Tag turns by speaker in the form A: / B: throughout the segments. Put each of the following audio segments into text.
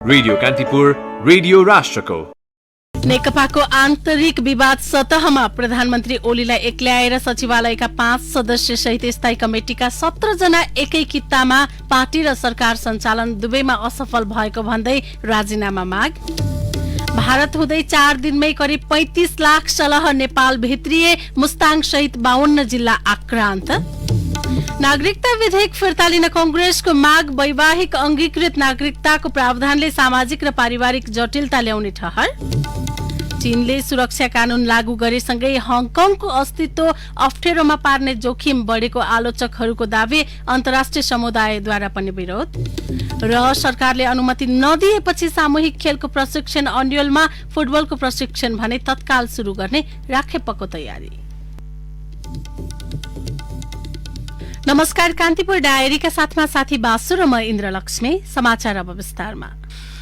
A: Radio Kantipur, radio राष्ट्रको।
B: नेकपाको आन्तरिक विवाद सतहमा प्रधानमन्त्री ओलीलाई एक्ल्याएर सचिवालयका 5 सदस्य सहित स्थायी कमिटिका 17 जना एकै कित्तामा पार्टी र सरकार सञ्चालन दुवैमा असफल भएको भन्दै राजीनामा माग। भारत हुँदै 4 दिनमै करिब 35 लाख सलह नेपाल भित्रिए, मुस्ताङ सहित 52 जिल्ला आक्रान्त। नागरिकता विधेयक फिर्ता लिन कांग्रेसको माग। वैवाहिक अंगीकृत नागरिकताको प्रावधानले सामाजिक र पारिवारिक जटिलता ल्याउने ठहर। चीनले सुरक्षा कानून लागू गरेसँगै हङकङको अस्तित्व अप्ठ्यारोमा पार्ने जोखिम बढेको आलोचकहरूको दावी, अन्तर्राष्ट्रिय समुदायद्वारा पनि विरोध। र सरकारले अनुमति नदिएपछि सामूहिक खेलको प्रशिक्षण अन्यलमा, फुटबलको प्रशिक्षण भने तत्काल सुरु गर्ने राखेपको तयारी। नमस्कार, कान्तिपुर डायरीका साथमा साथी बासु र म इन्द्रलक्ष्मी। समाचार अब विस्तारमा।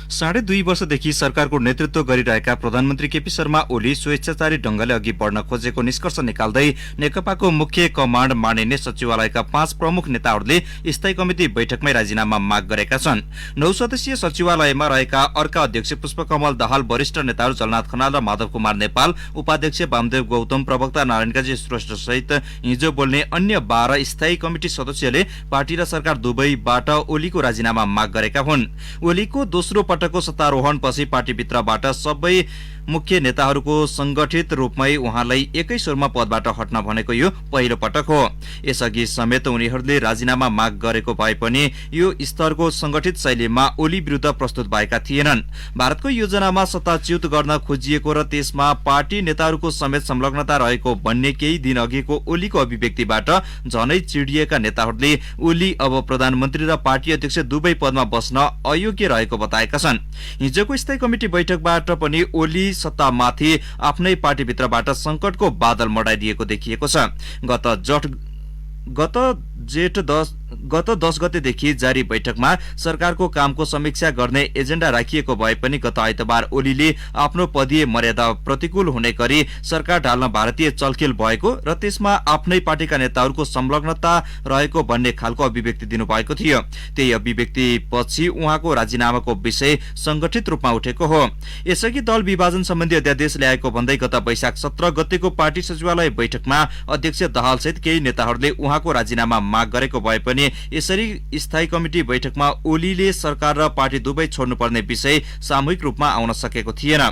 C: 2.5 वर्षदेखि सरकारको नेतृत्व गरिरहेका प्रधानमन्त्री केपी शर्मा ओली स्वेच्छाचारी ढंगले अघि बढ्न खोजेको निष्कर्ष निकाल्दै नेकपाको मुख्य कमाण्ड मानिने सचिवालयका 5 प्रमुख नेताहरूले स्थायी कमिटी बैठकमै राजीनामा माग गरेका छन्। 9 सदस्यीय सचिवालयमा रहेका अर्का अध्यक्ष पुष्पकमल दाहाल, वरिष्ठ नेताहरू जलनाथ खनाल र माधव कुमार नेपाल, उपाध्यक्ष वामदेव गौतम, प्रवक्ता नारायणकाजी श्रेष्ठ सहित हिजो बोल्ने अन्य 12 स्थायी कमिटी सदस्यले पार्टी र सरकार दुवैबाट ओलीको राजीनामा माग गरेका हुन्। ओलीको दोस्रो पटकको सत्तारोहणपछि पार्टीभित्रबाट सबै मुख्य नेताहरूको संगठित रूपमै उहाँलाई एकै स्वरमा पदबाट हट्न भनेको यो पहिलो पटक हो। यसअघि समेत उनीहरूले राजीनामा माग गरेको भए पनि यो स्तरको संगठित शैलीमा ओली विरुद्ध प्रस्तुत भएका थिएनन्। भारतको योजनामा सत्ताच्युत गर्न खोजिएको र त्यसमा पार्टी नेताहरूको समेत संलग्नता रहेको भन्ने केही दिन अघिको ओलीको अभिव्यक्तिबाट झनै चिडिएका नेताहरूले ओली अब प्रधानमन्त्री र पार्टी अध्यक्ष दुवै पदमा बस्न अयोग्य रहेको बताएका छन्। हिजोको स्थायी कमिटी बैठकबाट पनि ओली सत्तामाथि आफ्नै पार्टीभित्रबाट संकटको बादल मडाइदिएको देखिएको छ। गत 10 गतेदेखि जारी बैठकमा सरकारको कामको समीक्षा गर्ने एजेण्डा राखिएको भए पनि गत आइतबार ओलीले आफ्नो पदीय मर्यादा प्रतिकूल हुने गरी सरकार ढाल्न भारतीय चलखेल भएको र त्यसमा आफ्नै पार्टीका नेताहरूको संलग्नता रहेको भन्ने खालको अभिव्यक्ति दिनुभएको थियो। त्यही अभिव्यक्ति पछि उहाँको राजीनामाको विषय संगठित रूपमा उठेको हो। यसअघि दल विभाजन सम्बन्धी अध्यादेश ल्याएको भन्दै गत वैशाख 17 गतेको पार्टी सचिवालय बैठकमा अध्यक्ष दाहाल सहित केही नेताहरूले उहाँको राजीनामा माग गरेको भए पनि यसरी स्थायी कमिटी बैठकमा ओलीले सरकार र पार्टी दुवै छोड्नुपर्ने विषय सामूहिक रूपमा आउन सकेको थिएन।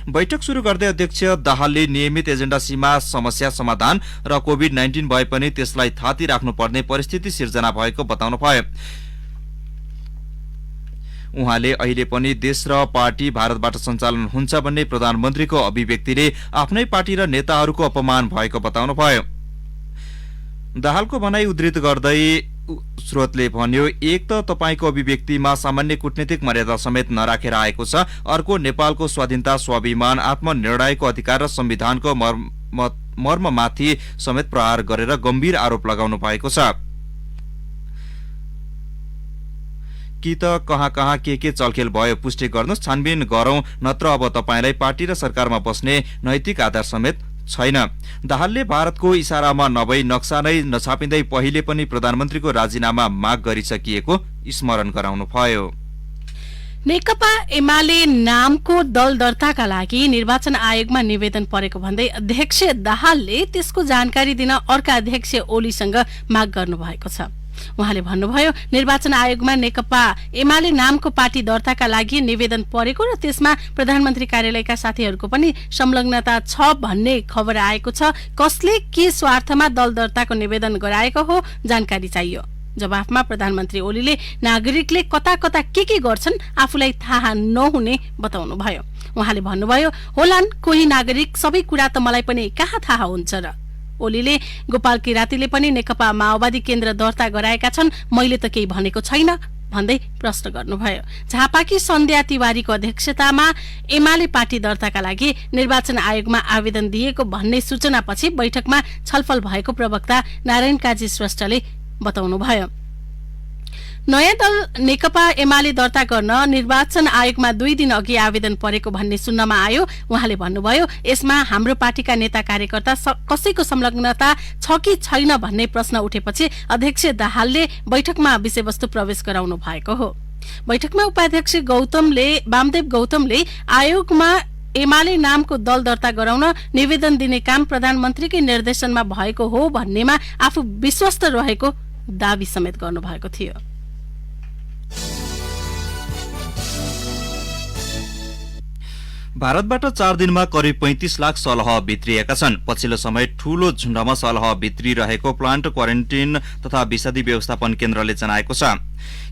C: बैठक शुरू गर्दै अध्यक्ष दाहालले नियमित एजेण्डा सीमा समस्या समाधान र कोभिड-19 भए पनि त्यसलाई थाती राख्नुपर्ने परिस्थिति सिर्जना भएको बताउनुभयो। उहाँले अहिले पनि देश र पार्टी भारतबाट सञ्चालन हुन्छ भन्ने प्रधानमन्त्रीको अभिव्यक्तिले आफ्नै पार्टी र नेताहरूको अपमान भएको बताउनुभयो। दाहालको भनाई उद्धृत गर्दै स्रोतले भन्यो, एक त तपाईको अभिव्यक्तिमा सामान्य कूटनीतिक मर्यादा समेत नराखेर आएको छ, अर्को नेपालको स्वाधीनता, स्वाभिमान, आत्मनिर्णयको अधिकार र संविधानको मर्ममाथि समेत प्रहार गरेर गम्भीर आरोप लगाउनु भएको छ। कि त कहाँ के चलखेल भयो पुष्टि गर्नुहोस्, छानबिन गरौं, नत्र अब तपाईलाई पार्टी र सरकारमा बस्ने नैतिक आधार समेत छैन। दाहालले भारतको इशारामा नभई नक्सा नै नछापिँदै पहिले पनि प्रधानमन्त्रीको राजीनामा माग गरिसकिएको स्मरण गराउनुभयो।
B: नेकपा एमाले नामको दल दर्ताका लागि निर्वाचन आयोगमा निवेदन परेको भन्दै अध्यक्ष दाहालले त्यसको जानकारी दिन अर्का अध्यक्ष ओलीसँग माग गर्नुभएको छ। उहाँले भन्नुभयो, निर्वाचन आयोगमा नेकपा एमाले नामको पार्टी दर्ताका लागि निवेदन परेको र त्यसमा प्रधानमन्त्री कार्यालयका साथीहरूको पनि संलग्नता छ भन्ने खबर आएको छ। कसले के स्वार्थमा दल दर्ताको निवेदन गराएको हो जानकारी चाहियो। जवाफमा प्रधानमन्त्री ओलीले नागरिकले कता कता के गर्छन् आफूलाई थाहा नहुने बताउनुभयो। उहाँले भन्नुभयो, होलान् कोही नागरिक, सबै कुरा त मलाई पनि कहाँ थाहा हुन्छ र। ओलीले गोपाल किरातीले पनि नेकपा माओवादी केन्द्र दर्ता गराएका छन्, मैले त केही भनेको छैन भन्दै प्रश्न गर्नुभयो। झापाकी सन्ध्या तिवारीको अध्यक्षतामा एमाले पार्टी दर्ताका लागि निर्वाचन आयोगमा आवेदन दिएको भन्ने सूचनापछि बैठकमा छलफल भएको प्रवक्ता नारायण काजी श्रेष्ठले बताउनुभयो। नयाँ दल नेकपा एमाले दर्ता गर्न निर्वाचन आयोगमा 2 दिन अघि आवेदन परेको भन्ने सुन्नमा आयो। उहाँले भन्नुभयो, यसमा हाम्रो पार्टीका नेता कार्यकर्ता कसैको संलग्नता छ कि छैन भन्ने प्रश्न उठेपछि अध्यक्ष दाहालले बैठकमा विषयवस्तु प्रवेश गराउनु भएको हो। बैठकमा उपाध्यक्ष वामदेव गौतमले आयोगमा एमाले नामको दल दर्ता गराउन निवेदन दिने काम प्रधानमन्त्रीकै निर्देशनमा भएको हो भन्नेमा आफू विश्वस्त रहेको दावी समेत गर्नुभएको थियो।
C: भारतबाट 4 दिनमा करिब 35 लाख सलह भित्रिएका छन्। पछिल्लो समय ठूलो झुण्डमा सलह भित्रिरहेको प्लान्ट क्वारेन्टिन तथा विषादी व्यवस्थापन केन्द्रले जनाएको छ।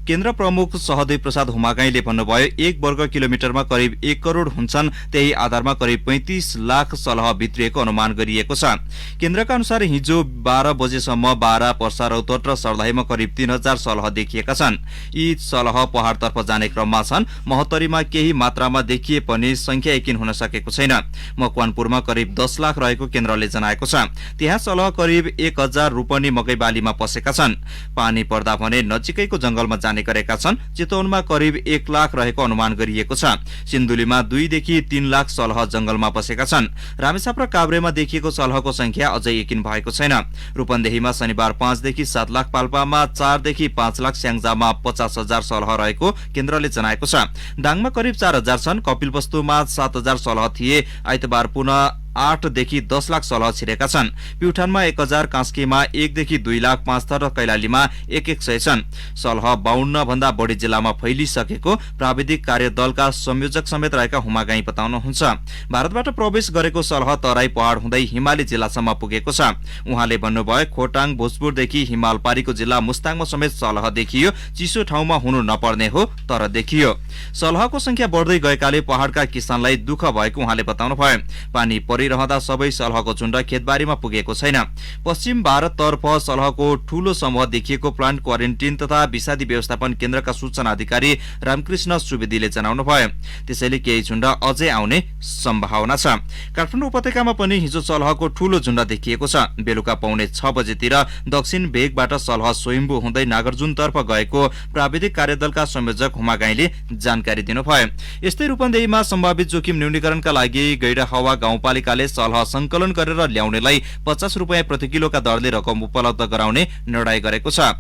C: केन्द्र प्रमुख सहदेव प्रसाद हुमागाईले भन्नुभयो, 1 वर्ग किलोमिटरमा करिब 1 करोड़ हुन्छन्, त्यही आधारमा करिब 35 लाख सलह भित्रिएको अनुमान गरिएको छ। केन्द्रका अनुसार हिजो 12 बजेसम्म बारा, पर्सा, रौतहट र सर्लाहीमा करिब 3000 सलह देखिएका छन्। यी सलह पहाड़तर्फ जाने क्रममा छन्। महोत्तरीमा केही मात्रामा देखिए पनि संख्या यकिन हुन सकेको छैन। मकवानपुरमा करिब 10 लाख रहेको केन्द्रले जनाएको छ। त्यहाँ सलह करिब 1000 रोपनी मकै बालीमा पसेका छन्। पानी पर्दा भने नजिकैको जंगलमा जाने गरेका छन्। चितवनमा करिब 1 लाख रहेको अनुमान गरिएको छ। सिन्धुलीमा 2 देखि 3 लाख सलह जंगलमा पसेका छन्। रामेछाप र काभ्रेमा देखिएको सलहको संख्या अझै यकिन भएको छैन। रूपन्देहीमा शनिबार 5 देखि 7 लाख, पाल्पामा 4 देखि 5 लाख, स्याङ्जामा 50,000 सलह रहेको केन्द्रले जनाएको छ। दाङमा करिब 4000 छन्। कपिलवस्तुमा 7000 सलह थिए। आइतबार पुनः 8 देखि 10 लाख सलह छिरेका छन्। प्युठानमा 1000, कास्कीमा 1 देखि 2 लाख, पाँचथर र कैलालीमा 100 छन्। सलह 52 भन्दा बढी जिल्लामा फैलिसकेको प्राविधिक कार्य दलका संयोजक समेत रहेका हुमागाई बताउनुहुन्छ। भारतबाट प्रवेश गरेको सलह तराई पहाड़ हुँदै हिमाली जिल्लासम्म पुगेको छ। उहाँले भन्नुभयो, खोटाङ, भोजपुरदेखि हिमालपारीको जिल्ला मुस्ताङमा समेत सलह देखियो। चिसो ठाउँमा हुनु नपर्ने हो, तर देखियो। सलहको संख्या बढ्दै गएकाले पहाड़का किसानलाई दुःख भएको उहाँले बताउनुभयो। पानी रहँदा सबै सलहको झुण्ड खेतबारीमा पुगेको छैन। पश्चिम भारततर्फ सलहको ठूलो समूह देखिएको प्लान्ट क्वारेन्टिन तथा विषादी व्यवस्थापन केन्द्रका सूचना अधिकारी रामकृष्ण सुवेदीले जनाउनुभयो। त्यसैले केही झुण्ड अझै आउने सम्भावना छ। काठमाडौँ उपत्यकामा पनि हिजो सलहको ठूलो झुण्ड देखिएको छ। बेलुका पौने 6 बजेतिर दक्षिण भेगबाट सलह स्वयम्भू हुँदै नागार्जुनतर्फ गएको प्राविधिक कार्यदलका संयोजक हुमागाईले जानकारी दिनुभयो। यस्तै रूपन्देहीमा सम्भावित जोखिम न्यूनीकरणका लागि गैडाहवा गाउँपालिका सलह संकलन गरेर ल्याउनेलाई 50 रुपियाँ प्रति किलोका दरले रकम उपलब्ध गराउने निर्णय गरेको छ।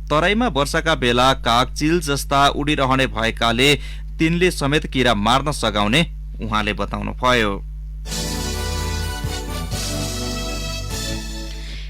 C: तराईमा वर्षाका बेला काग, चिल जस्ता उडिरहने भएकाले तिनले समेत किरा मार्न सघाउने उहाँले बताउनुभयो।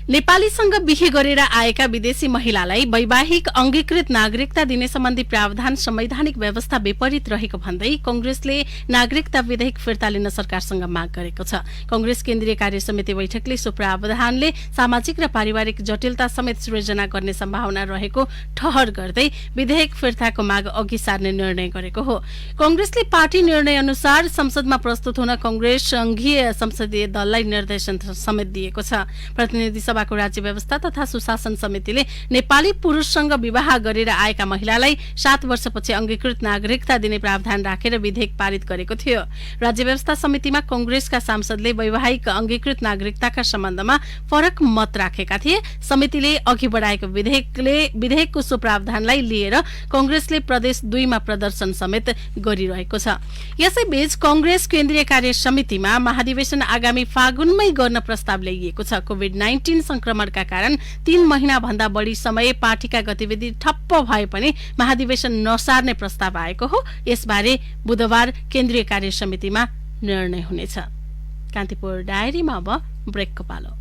B: नेपालीसँग बिहे गरेर आएका विदेशी महिलालाई वैवाहिक अंगीकृत नागरिकता दिने सम्बन्धी प्रावधान संवैधानिक व्यवस्था विपरीत रहेको भन्दै कंग्रेसले नागरिकता विधेयक फिर्ता लिन सरकारसँग माग गरेको छ। कंग्रेस केन्द्रीय कार्य समिति बैठकले सो प्रावधानले सामाजिक र पारिवारिक जटिलता समेत सृजना गर्ने सम्भावना रहेको ठहर गर्दै विधेयक फिर्ताको माग अघि सार्ने निर्णय गरेको हो। कंग्रेसले पार्टी निर्णय अनुसार संसदमा प्रस्तुत हुन कंग्रेस संघीय संसदीय दललाई निर्देशन समेत दिएको छ। प्रतिनिधि सभाको राज्य व्यवस्था तथा सुशासन समितिले नेपाली पुरुषसँग विवाह गरेर आएका महिलालाई 7 वर्षपछि अंगीकृत नागरिकता दिने प्रावधान राखेर विधेयक पारित गरेको थियो। राज्य व्यवस्था समितिमा कंग्रेसका सांसदले वैवाहिक अंगीकृत नागरिकताका सम्बन्धमा फरक मत राखेका थिए। समितिले अघि बढाएको विधेयकको सो प्रावधानलाई लिएर कंग्रेसले प्रदेश 2 मा प्रदर्शन समेत गरिरहेको छ। यसैबीच कंग्रेस केन्द्रीय कार्य समितिमा महाधिवेशन आगामी फागुनमै गर्न प्रस्ताव ल्याइएको छ। कोभिड-19 संक्रमणका कारण 3 महिना भन्दा बढी समय पार्टीका गतिविधि ठप्प भए पनि महाधिवेशन नसार्ने प्रस्ताव आएको हो। यसबारे बुधबार केन्द्रीय कार्य समितिमा निर्णय हुनेछ। कान्तिपुर डायरीमा अब ब्रेकको पालो।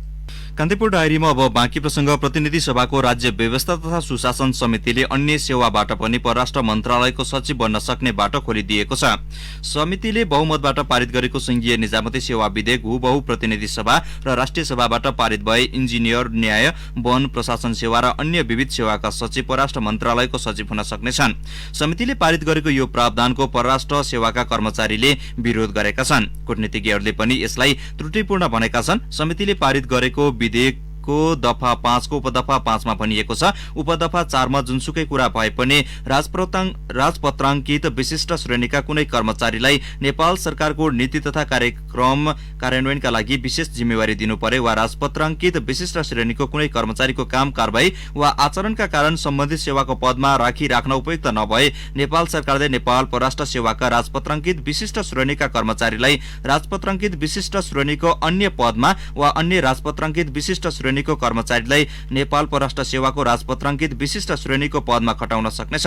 C: कान्तिपुर डायरीमा अब बाँकी प्रसंग। प्रतिनिधि सभाको राज्य व्यवस्था तथा सुशासन समितिले अन्य सेवाबाट पनि परराष्ट्र मन्त्रालयको सचिव बन्न सक्ने बाटो खोलिदिएको छ। समितिले बहुमतबाट पारित गरेको संघीय निजामती सेवा विधेयक हुबहु प्रतिनिधि सभा र राष्ट्रिय सभाबाट पारित भए इन्जिनियर, न्याय, वन, प्रशासन सेवा र अन्य विविध सेवाका सचिव परराष्ट्र मन्त्रालयको सचिव हुन सक्नेछन्। समितिले पारित गरेको यो प्रावधानको परराष्ट्र सेवाका कर्मचारीले विरोध गरेका छन्। कूटनीतिज्ञहरूले पनि यसलाई त्रुटिपूर्ण भनेका छन्। समितिले पारित गरेको विधेयकको दफा 5 को उपदफा 5 मा भनिएको छ, उपदफा 4 मा जुनसुकै कुरा भए पनि राजपत्राङ्कित विशिष्ट श्रेणीका कुनै कर्मचारीलाई नेपाल सरकारको नीति तथा कार्यक्रम कार्यान्वयनका लागि विशेष जिम्मेवारी दिनु पर्यो वा राजपत्राङ्कित विशिष्ट श्रेणीको कुनै कर्मचारीको काम कारबाही वा आचरणका कारण सम्बन्धित सेवाको पदमा राख्न उपयुक्त नभए नेपाल सरकारले नेपाल परराष्ट्र सेवाका राजपत्राङ्कित विशिष्ट श्रेणीका कर्मचारीलाई राजपत्राङ्कित विशिष्ट श्रेणीको अन्य पदमा वा अन्य राजपत्राङ्कित विशिष्ट श्रेणी श्रेणीको कर्मचारीलाई नेपाल परराष्ट्र सेवाको राजपत्राङ्कित विशिष्ट श्रेणीको पदमा खटाउन सक्नेछ।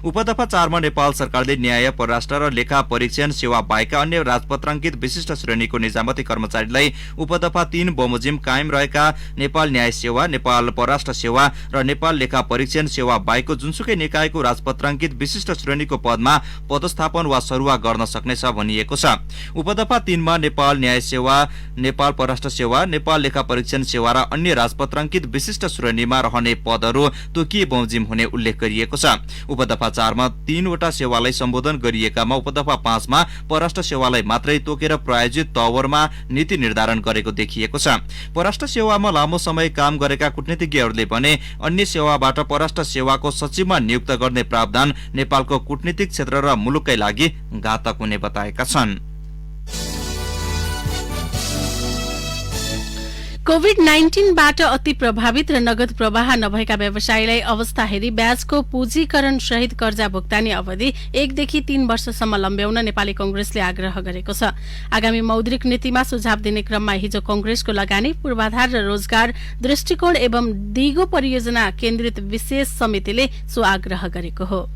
C: उपदफा 4 मा नेपाल सरकारले न्याय, परराष्ट्र र लेखा परीक्षण सेवा बाहेकका अन्य राजपत्राङ्कित विशिष्ट श्रेणीको निजामती कर्मचारीलाई उपदफा 3 बमोजिम कायम रहेका नेपाल न्याय सेवा, नेपाल परराष्ट्र सेवा र नेपाल लेखा परीक्षण सेवा बाहेकको जुनसुकै निकायको राजपत्राङ्कित विशिष्ट श्रेणीको पदमा पदस्थापन वा सरुवा गर्न सक्नेछ भनिएको छ। उपदफा 3 मा नेपाल न्याय सेवा, नेपाल परराष्ट्र सेवा, नेपाल लेखा परीक्षण सेवा र अन्य राजपत्राङ्कित विशिष्ट श्रेणीमा रहने पदहरू तोकिए बमोजिम हुने उल्लेख गरिएको छ। उपदफा 4 मा 3 वटा सेवालाई सम्बोधन गरिएकामा उपदफा 5 मा परराष्ट्र सेवालाई मात्रै तोकेर प्रायोजित तवरमा नीति निर्धारण गरेको देखिएको छ। परराष्ट्र सेवामा लामो समय काम गरेका कूटनीतिज्ञहरूले भने अन्य सेवाबाट परराष्ट्र सेवाको सचिवमा नियुक्त गर्ने प्रावधान नेपालको कूटनीतिक क्षेत्र र मुलुककै लागि घातक हुने बताएका छन्।
B: कोभिड-19 बाट अति प्रभावित र नगद प्रवाह नभएका व्यवसायीलाई अवस्था हेरी ब्याजको पुँजीकरण सहित कर्जा भुक्तानी अवधि 1 देखि 3 वर्षसम्म लम्ब्याउन नेपाली कंग्रेसले आग्रह गरेको छ। आगामी मौद्रिक नीतिमा सुझाव दिने क्रममा हिजो कंग्रेसको लगानी, पूर्वाधार र रोजगार दृष्टिकोण एवं दिगो परियोजना केन्द्रित विशेष समितिले सो आग्रह गरेको हो।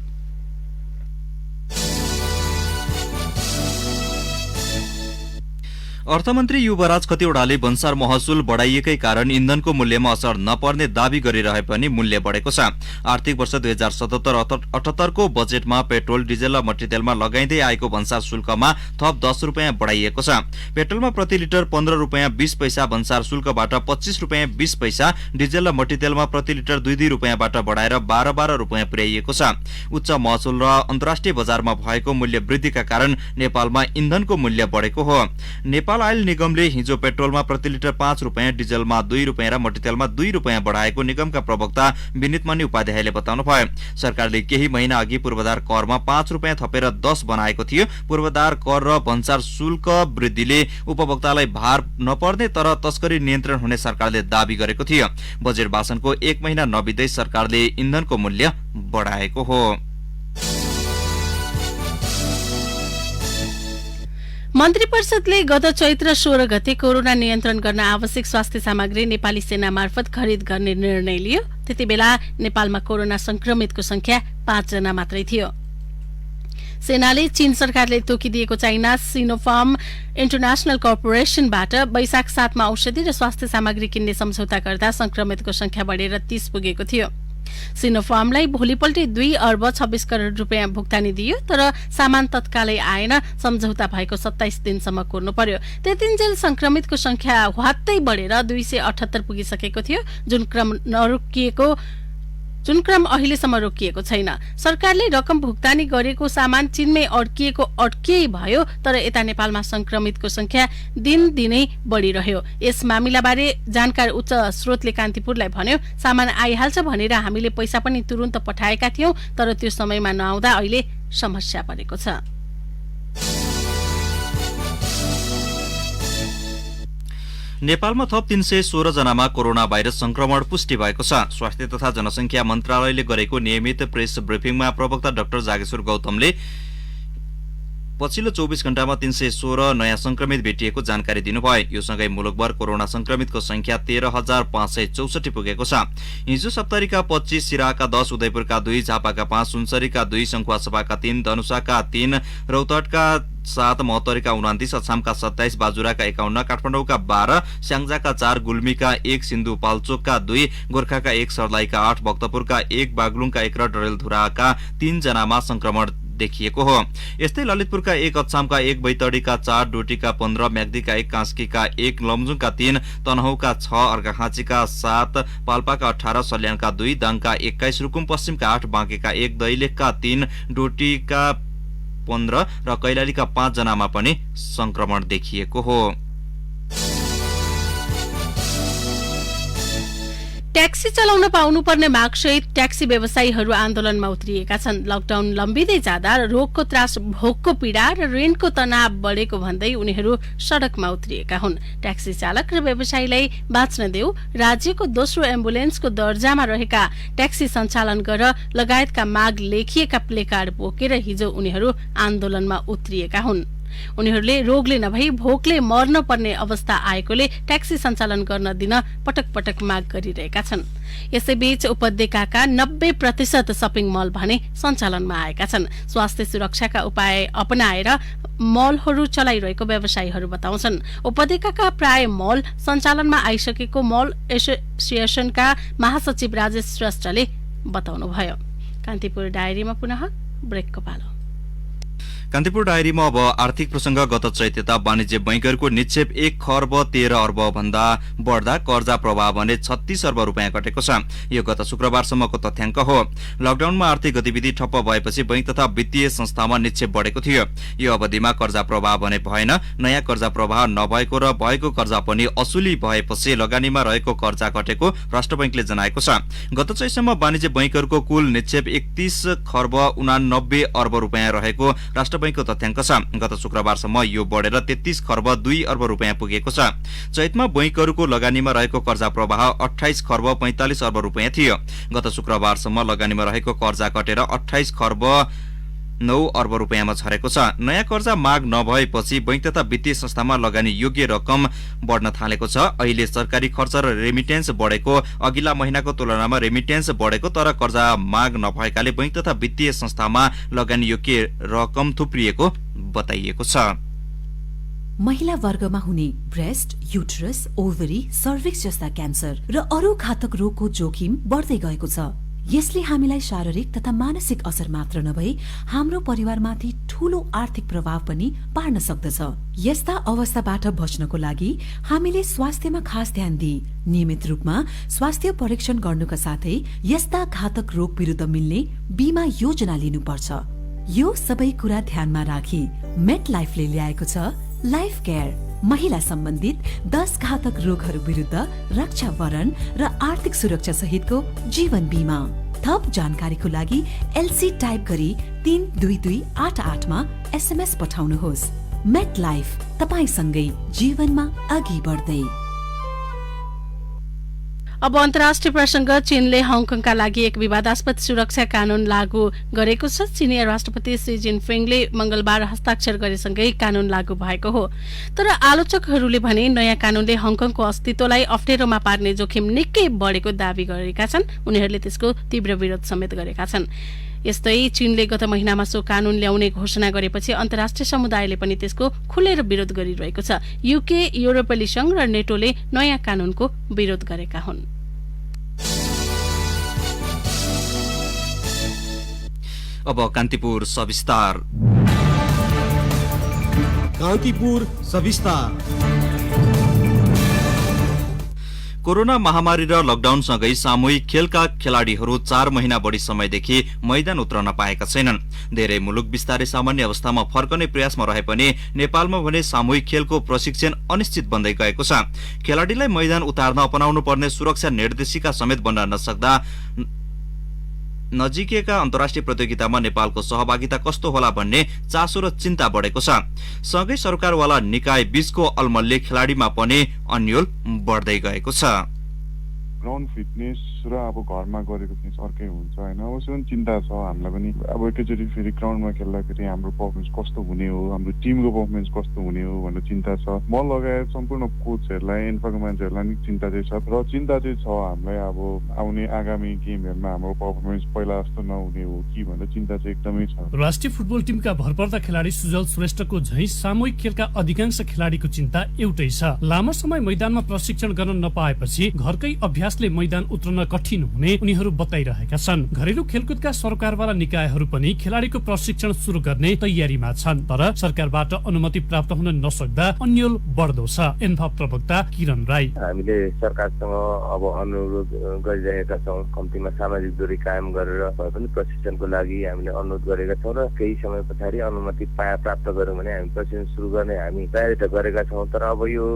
C: अर्थमन्त्री युवराज खतिवड़ाले भन्सार महसुल बढाइएकै कारण इन्धनको मूल्यमा असर नपर्ने दावी गरिरहे पनि मूल्य बढेको छ। आर्थिक वर्ष 2077-78 को बजेटमा पेट्रोल, डिजेल र मट्टीतेलमा लगाइँदै आएको भन्सार शुल्कमा थप 10 रुपियाँ बढाइएको छ। पेट्रोलमा प्रति लिटर 15 रुपियाँ 20 पैसा भन्सार शुल्कबाट 25 रुपियाँ 20 पैसा, डिजेल र मट्टीतेलमा प्रति लिटर 2 रुपियाँबाट बढाएर 12 रुपियाँ पुर्याइएको छ। उच्च महसुल र अन्तर्राष्ट्रिय बजारमा भएको मूल्य वृद्धिका कारण नेपालमा इन्धनको मूल्य बढेको हो। नेपाल आयल निगमले हिजो पेट्रोलमा प्रति लिटर 5 रुपियाँ, डिजेलमा 2 रुपियाँ र मट्टीतेलमा 2 रुपियाँ बढाएको निगमका प्रवक्ता विनितमणि उपाध्यायले बताउनुभयो। सरकारले केही महिना अघि पूर्वाधार करमा 5 रुपियाँ थपेर 10 बनाएको थियो। पूर्वाधार कर र भन्सार शुल्क वृद्धिले उपभोक्तालाई भार नपर्ने तर तस्करी नियन्त्रण हुने सरकारले दावी गरेको थियो। बजेट भाषणको 1 महिना नबित्दै सरकारले इन्धनको मूल्य बढाएको हो।
B: मन्त्री परिषदले गत चैत्र 16 गते कोरोना नियन्त्रण गर्न आवश्यक स्वास्थ्य सामग्री नेपाली सेना मार्फत खरिद गर्ने निर्णय लियो। त्यतिबेला नेपालमा कोरोना संक्रमितको संख्या 5 जना मात्रै थियो। सेनाले चीन सरकारले तोकिदिएको चाइना सिनोफार्म इन्टरनेशनल कर्पोरेसनबाट वैशाख 7 मा औषधि र स्वास्थ्य सामग्री किन्ने सम्झौता गर्दा संक्रमितको संख्या बढेर 30 पुगेको थियो। सिनोफार्मलाई भोलिपल्टै 2 अर्ब 26 करोड़ रुपियाँ भुक्तानी दियो, तर सामान तत्कालै आएन। सम्झौता भएको 27 दिनसम्म कुर्नु पर्यो। त्यतिन्जेल संक्रमितको संख्या ह्वात्तै बढेर 278 पुगिसकेको थियो, जुन क्रम अहिलेसम्म रोकिएको छैन। सरकारले रकम भुक्तानी गरेको सामान चीनमै अड्किए भयो, तर यता नेपालमा संक्रमितको संख्या दिनदिनै बढिरह्यो। यस मामिलाबारे जानकार उच्च स्रोतले कान्तिपुरलाई भन्यो, सामान आइहाल्छ भनेर हामीले पैसा पनि तुरुन्त पठाएका थियौं, तर त्यो समयमा नआउँदा अहिले समस्या परेको छ।
C: नेपालमा थप 316 जनामा कोरोना भाइरस संक्रमण पुष्टि भएको छ। स्वास्थ्य तथा जनसंख्या मन्त्रालयले गरेको नियमित प्रेस ब्रिफिङमा प्रवक्ता डाक्टर जागेश्वर गौतमले पछिल्लो 24 घण्टामा 316 नयाँ संक्रमित भेटिएको जानकारी दिनुभयो। यो सँगै मुलुकभर कोरोना संक्रमितको संख्या 13,564 पुगेको छ। हिजो सप्तरीका 25, सिराहाका 10, उदयपुरका 2, झापाका 5, सुनसरीका 2, सङ्खुवासभाका 3, धनुषाका 3, रौतहटका 7, महोत्तरीका 29, अछामका 27, बाजुराका 51, काठमाडौँका 12, स्याङ्जाका 4, गुल्मीका 1, सिन्धुपाल्चोकका 2, गोर्खाका 1, सर्लाहीका 8, भक्तपुरका 1, बागलुङका 1 र डडेलधुराका 3 जनामा संक्रमण देखिएको हो। यस्तै ललितपुरका 1, अछामका 1, बैतडीका 4, डोटीका 15, म्याग्दीका 1, कास्कीका 1, लमजुङका 3, तनहुँका 6, अर्घाखाँचीका 7, पाल्पाका 18, सल्यानका 2, दाङका 21, रुकुम पश्चिमका 8, बाँकेका 1, दैलेखका 3, डोटीका 15 र कैलालीका 5 जनामा पनि संक्रमण देखिएको हो।
B: ट्याक्सी चलाउन पाउनुपर्ने मागसहित ट्याक्सी व्यवसायीहरू आन्दोलनमा उत्रिएका छन्। लकडाउन लम्बिँदै जाँदा रोगको त्रास, भोकको पीडा र ऋणको तनाव बढेको भन्दै उनीहरू सड़कमा उत्रिएका हुन्। ट्याक्सी चालक र व्यवसायीलाई बाँच्न देऊ, राज्यको दोस्रो एम्बुलेन्सको दर्जामा रहेका ट्याक्सी सञ्चालन गर लगायतका माग लेखिएका प्लेकार्ड बोकेर हिजो उनीहरू आन्दोलनमा उत्रिएका हुन्। उनीहरूले रोगले नभई भोकले मर्न पर्ने अवस्था आएकोले ट्याक्सी सञ्चालन गर्न दिन पटक पटक माग गरिरहेका छन्। यसैबीच उपत्यकाका 90% शपिङ मल भने सञ्चालनमा आएका छन्। स्वास्थ्य सुरक्षाका उपाय अपनाएर मलहरू चलाइरहेको व्यवसायीहरू बताउँछन्। उपत्यकाका प्राय मल सञ्चालनमा आइसकेको मल एसोसिएसनका महासचिव राजेश श्रेष्ठले बताउनुभयो। कान्तिपुर डायरीमा पुनः ब्रेकको पालो।
C: कान्तिपुर डायरीमा अब आर्थिक प्रसंग। गत चैत्यता वाणिज्य बैंकहरूको निक्षेप 1 खर्ब 13 अर्ब भन्दा बढ्दा कर्जा प्रवाह भने 36 अर्ब रुपियाँ घटेको छ। यो गत शुक्रबारसम्मको तथ्याङ्क हो। लकडाउनमा आर्थिक गतिविधि ठप्प भएपछि बैंक तथा वित्तीय संस्थामा निक्षेप बढेको थियो। यो अवधिमा कर्जा प्रवाह भने भएन। नयाँ कर्जा प्रवाह नभएको र भएको कर्जा पनि असुली भएपछि लगानीमा रहेको कर्जा घटेको राष्ट्र बैंकले जनाएको छ। गत चैतसम्म वाणिज्य बैंकहरूको कुल निक्षेप 31 खर्ब 89 अर्ब रुपियाँ रहेको राष्ट्र बैंकको तथ्याङ्क छ। गत शुक्रबारसम्म यो बढेर 33 खर्ब 2 अर्ब रुपियाँ पुगेको छ। चैतमा बैंकहरूको लगानीमा रहेको कर्जा प्रवाह 28 खर्ब 45 अर्ब रुपियाँ थियो। गत शुक्रबारसम्म लगानीमा रहेको कर्जा घटेर 28 खर्ब 9 अर्ब रुपियाँमा झरेको छ। नयाँ कर्जा माग नभएपछि बैंक तथा वित्तीय संस्थामा लगानी योग्य रकम बढ्न थालेको छ। अहिले सरकारी खर्च र रेमिटेन्स बढेको, अघिल्ला महिनाको तुलनामा रेमिटेन्स बढेको, तर कर्जा माग नभएकाले बैंक तथा वित्तीय संस्थामा लगानी योग्य रकम थुप्रिएको बताइएको छ।
D: महिला वर्गमा हुने ब्रेस्ट, युटरस, ओभरी, सर्भिक्स जस्ता क्यान्सर र अरू घातक रोगको जोखिम बढ्दै गएको छ। यसले हामीलाई शारीरिक तथा मानसिक असर मात्र नभई हाम्रो परिवारमाथि ठूलो आर्थिक प्रभाव पनि पार्न सक्दछ। यस्ता अवस्थाबाट बच्नको लागि हामीले स्वास्थ्यमा खास ध्यान दिई नियमित रूपमा स्वास्थ्य परीक्षण गर्नुका साथै यस्ता घातक रोग विरुद्ध मिल्ने बीमा योजना लिनुपर्छ। यो सबै कुरा ध्यानमा राखी मेट लाइफले ल्याएको छ लाइफ केयर, महिला सम्बन्धित 10 घातक रोगहरू विरुद्ध रक्षा वरण र आर्थिक सुरक्षा सहितको जीवन बीमा। थप जानकारीको लागि एलसी टाइप गरी 32288 मा एसएमएस पठाउनुहोस्। मेट लाइफ, तपाईसँगै जीवनमा अघि बढ्दै।
B: अब अन्तर्राष्ट्रिय प्रसंग। चीनले हङकङका लागि एक विवादास्पद सुरक्षा कानून लागू गरेको छ। चीनी राष्ट्रपति सी जिनपिङले मंगलबार हस्ताक्षर गरेसँगै कानून लागू भएको हो। तर आलोचकहरूले भने नयाँ कानूनले हङकङको अस्तित्वलाई अप्ठ्यारोमा पार्ने जोखिम निकै बढेको दावी गरेका छन्। उनीहरूले त्यसको तीव्र विरोध समेत गरेका छन्। यस्तै चीनले गत महिनामा सो कानून ल्याउने घोषणा गरेपछि अन्तर्राष्ट्रिय समुदायले पनि त्यसको खुलेर विरोध गरिरहेको छ। यूके, युरोपेली संघ र नेटोले नयाँ कानूनको विरोध गरेका हुन्।
C: अब कान्तिपुर सविस्तार।
E: कान्तिपुर सविस्तार।
C: कोरोना महामारी र लकडाउनसँगै सामूहिक खेलका खेलाड़ीहरू 4 महिना बढी समयदेखि मैदान उत्रन पाएका छैनन्। धेरै मुलुक बिस्तारै सामान्य अवस्थामा फर्कने प्रयासमा रहे पनि नेपालमा भने सामूहिक खेलको प्रशिक्षण अनिश्चित बन्दै गएको छ। खेलाड़ीलाई मैदान उतार्न अपनाउनु पर्ने सुरक्षा निर्देशिका समेत बन्न नसक्दा नजिकैका अन्तर्राष्ट्रिय प्रतियोगितामा नेपालको सहभागिता कस्तो होला भन्ने चासो र चिन्ता बढेको छ। सँगै सरकारवाला निकाय बीचको अलमलले खेलाडीमा पनि अन्यल बढ्दै गएको छ।
F: ग्राउन्ड फिटनेस र अब घरमा गरेको फिटनेस अर्कै हुन्छ हैन। उसो पनि चिन्ता छ हामीलाई पनि। अब एकैचोटि फेरि ग्राउन्डमा खेल्दाखेरि हाम्रो पर्फर्मेन्स कस्तो हुने हो, हाम्रो टिमको पर्फर्मेन्स कस्तो हुने हो भन्ने चिन्ता छ। म लगायत सम्पूर्ण कोचहरूलाई, एन्फाको मान्छेहरूलाई नि चिन्ता चाहिँ छ। र चिन्ता चाहिँ छ हामीलाई अब आउने आगामी गेमहरुमा हाम्रो पर्फर्मेन्स पहिला जस्तो नहुने हो कि भन्ने चिन्ता चाहिँ एकदमै छ।
G: राष्ट्रिय फुटबल टिमका भरपर्दा खेलाडी सुजल श्रेष्ठको झैं सामूहिक खेलका अधिकांश खेलाडीको चिन्ता एउटै छ। लामो समय मैदानमा प्रशिक्षण गर्न नपाएपछि घरकै अभ्यासले मैदान उत्रन कठिन हुने उनीहरू बताइरहेका छन्। घरेलु खेलकुदका सरकारवाला निकायहरू पनि खेलाडीको प्रशिक्षण सुरु गर्ने तयारीमा छन्, तर सरकारबाट अनुमति प्राप्त हुन नसक्दा अन्यल बढ्दो छ। एन्फा प्रवक्ता किरण राई:
H: हामीले सरकारसँग अब अनुरोध गरिरहेका छौँ, कम्तीमा सामाजिक दूरी कायम गरेर भए पनि प्रशिक्षणको लागि हामीले अनुरोध गरेका छौँ र केही समय पछाडि अनुमति प्राप्त गर्यौँ भने हामी प्रशिक्षण सुरु गर्ने हामी तयारी त गरेका छौँ। तर अब यो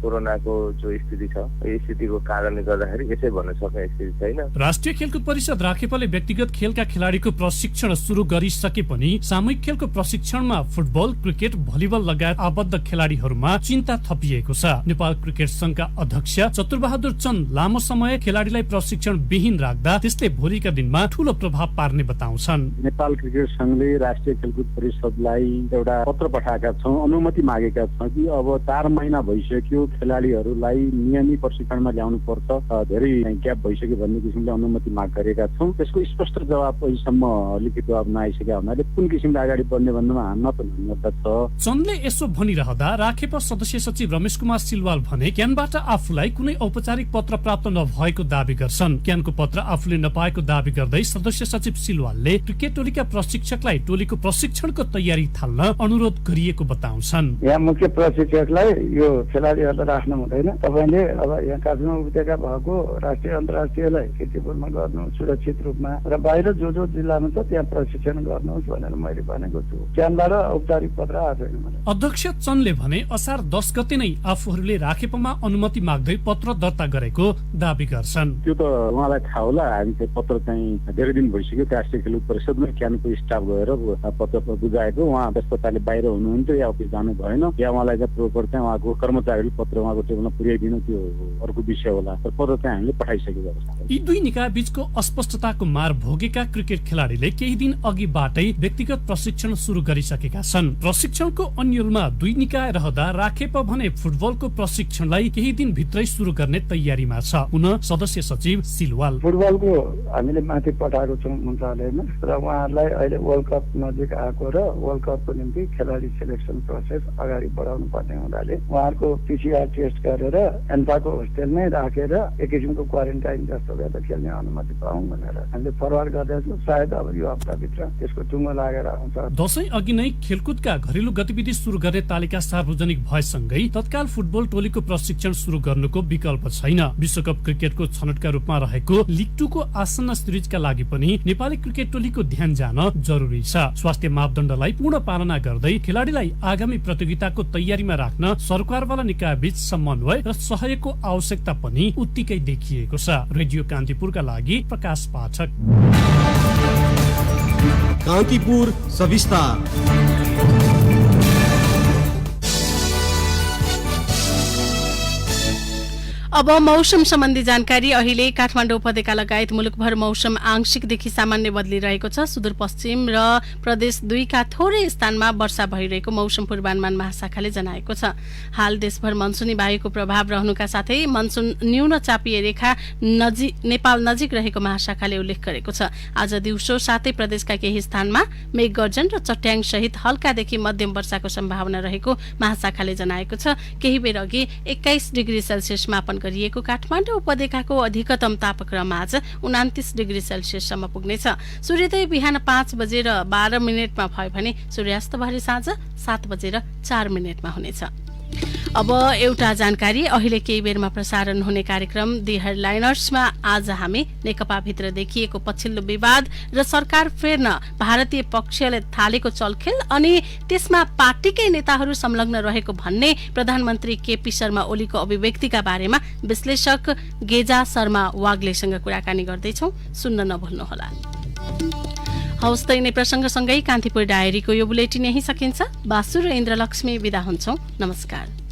H: कोरोनाको जो स्थिति छ, यो स्थितिको कारणले गर्दाखेरि यसै भन्न सक्ने स्थिति स्थिति छैन।
G: राष्ट्रिय खेलकुद परिषद राखेपाले व्यक्तिगत खेलका खेलाडीको प्रशिक्षण सुरु गरिसके पनि सामूहिक खेलको प्रशिक्षणमा फुटबल, क्रिकेट, भलिबल लगायत आबद्ध खेलाडीहरूमा चिन्ता थपिएको छ। नेपाल क्रिकेट संघका अध्यक्ष चतुरबहादुर चन्द लामो समय खेलाडीलाई प्रशिक्षण विहीन राख्दा त्यसले भोलिका दिनमा ठूलो प्रभाव पार्ने बताउँछन्।
I: नेपाल क्रिकेट संघले राष्ट्रिय खेलकुद परिषदलाई एउटा पत्र पठाएका छौं, अनुमति मागेका छौं कि अब 4 महिना भइसक्यो खेलाडीहरूलाई नियमित प्रशिक्षणमा ल्याउनु पर्छ, धेरै ग्याप भइसक्यो भन्ने किसिमले अनुमति माग गरेका छौं। त्यसको स्पष्ट जवाब अहिलेसम्म लिखित जवाब नआइसकेका हुनाले कुन किसिमले अगाडि बढ्ने भन्नेमा हान्न त भिन्नता छ।
G: चन्दले यसो भनिरहँदा राखेपा सदस्य सचिव रमेश कुमार सिलवाल भने क्यानबाट आफूलाई कुनै औपचारिक पत्र प्राप्त नभएको दावी गर्छन्। क्यानको पत्र आफूले नपाएको दावी गर्दै सदस्य सचिव सिलवालले क्रिकेट टोलीका प्रशिक्षकलाई टोलीको प्रशिक्षणको तयारी थाल्न अनुरोध गरिएको बताउँछन्।
J: यहाँ मुख्य प्रशिक्षकलाई यो खेलाडीहरूलाई राख्नु हुँदैन, तपाईँले अब यहाँ काठमाडौँ उपत्यका भएको राष्ट्रिय अन्तर्राष्ट्रियलाई कीर्तिपुरमा गर्नु सुरक्षित रूपमा र बाहिर जो जिल्लामा छ त्यहाँ प्रशिक्षण गर्नुहोस् भनेर मैले भनेको छु। क्यानबाट औपचारिक पत्र आएको छैन मलाई।
G: अध्यक्ष चन्दले भने असार 10 गते नै आफूहरूले राखेपामा अनुमति माग्दै पत्र दर्ता गरेको दावी गर्छन्।
I: त्यो त उहाँलाई थाहा होला, हामी चाहिँ पत्र चाहिँ धेरै दिन भइसक्यो राष्ट्रिय खेलकुद परिषदमा क्यानको स्टाफ गएर पत्र बुझाएको, उहाँ त्यसपछाडि बाहिर हुनुहुन्थ्यो या अफिस जानु भएन या उहाँलाई चाहिँ प्रोपर चाहिँ उहाँको कर्मचारीले पत्र उहाँको टेबलमा पुर्याइदिनु, त्यो अर्को विषय होला। तर पत्र चाहिँ हामीले पठाइसकेको छ।
G: यी दुई निकाय बीचको अस्पष्टताको मार भोगेका क्रिकेट खेलाडीले केही दिन अघिबाटै व्यक्तिगत प्रशिक्षण सुरु गरिसकेका छन्। प्रशिक्षणको अन्यलमा दुई निकाय रहँदा राखेपा भने फुटबलको प्रशिक्षणलाई केही दिन भित्रै सुरु गर्ने तयारीमा छ। पुनः सदस्य सचिव सिलवाल
J: फुटबलको हामीले माथि पठाएको छौँ मन्त्रालयमा र उहाँहरूलाई अहिले वर्ल्ड कप नजिक आएको र वर्ल्ड कपको निम्ति खेलाडी सिलेक्सन प्रोसेस अगाडि बढाउनु पर्ने हुनाले उहाँहरूको पिसिआर टेस्ट गरेर एन्फाको होस्टेलमै राखेर एक किसिमको क्वारेन्टाइन जस्तो गरेर खेल्ने अनुमति पाऊँ भनेर हामीले फरवार्ड गर्दैछौँ। सायद अब यो हप्ताभित्र त्यसको टुङ्गो लागेर आउँछ।
G: दशैं अघि नै खेलकुदका घरेलु गतिविधि सुरु गर्ने तालिका सार्वजनिक भएसँगै तत्काल फुटबल टोलीको प्रशिक्षण सुरु गर्नुको विकल्प छैन। विश्वकप क्रिकेटको छनौटका रूपमा रहेको लिग 2 को आसन्न सिरिजका लागि पनि नेपाली क्रिकेट टोलीको ध्यान जान जरुरी छ। स्वास्थ्य मापदण्डलाई पूर्ण पालना गर्दै खेलाडीलाई आगामी प्रतियोगिताको तयारीमा राख्न सरकारवाला निकाय बीच समन्वय र सहयोगको आवश्यकता पनि उत्तिकै देखिएको छ। रेडियो कान्तिपुरका लागि प्रकाश पाठक।
E: कान्तिपुर सविस्तार।
B: अब मौसम सम्बन्धी जानकारी। अहिले काठमाडौँ उपत्यका लगायत मुलुकभर मौसम आंशिकदेखि सामान्य बदलिरहेको छ। सुदूरपश्चिम र प्रदेश 2 का थोरै स्थानमा वर्षा भइरहेको मौसम पूर्वानुमान महाशाखाले जनाएको छ। हाल देशभर मनसुनी वायुको प्रभाव रहनुका साथै मनसुन न्यून चापिय रेखा नेपाल नजिक रहेको महाशाखाले उल्लेख गरेको छ। आज दिउँसो साथै प्रदेशका केही स्थानमा मेघगर्जन र चट्याङ सहित हल्कादेखि मध्यम वर्षाको सम्भावना रहेको महाशाखाले जनाएको छ। केही बेर अघि 21 डिग्री सेल्सियस मापन गरिएको काठमाडौँ उपत्यकाको अधिकतम तापक्रम आज 29 डिग्री सेल्सियससम्म पुग्नेछ। सूर्योदय बिहान 5 बजेर 12 मिनेटमा भयो भने सूर्यास्त भरे साँझ 7 बजेर 4 मिनेटमा हुनेछ। अब एउटा जानकारी। अहिले केही बेरमा प्रसारण हुने कार्यक्रम दि हेडलाइनर्समा आज हामी नेकपा भित्र देखिएको पछिल्लो विवाद र सरकार फेर्न भारतीय पक्षले थालेको चलखेल अनि त्यसमा पार्टीकै नेताहरू संलग्न रहेको भन्ने प्रधानमन्त्री केपी शर्मा ओलीको अभिव्यक्तिका बारेमा विश्लेषक गेजा शर्मा वाग्लेसँग कुराकानी गर्दैछौं। सुन्न नभुल्नुहोला। हवस् त यिनै प्रसंगसँगै कान्तिपुर डायरीको यो बुलेटिन यही सकिन्छ। बासु र इन्द्रलक्ष्मी बिदा हुन्छौं। नमस्कार।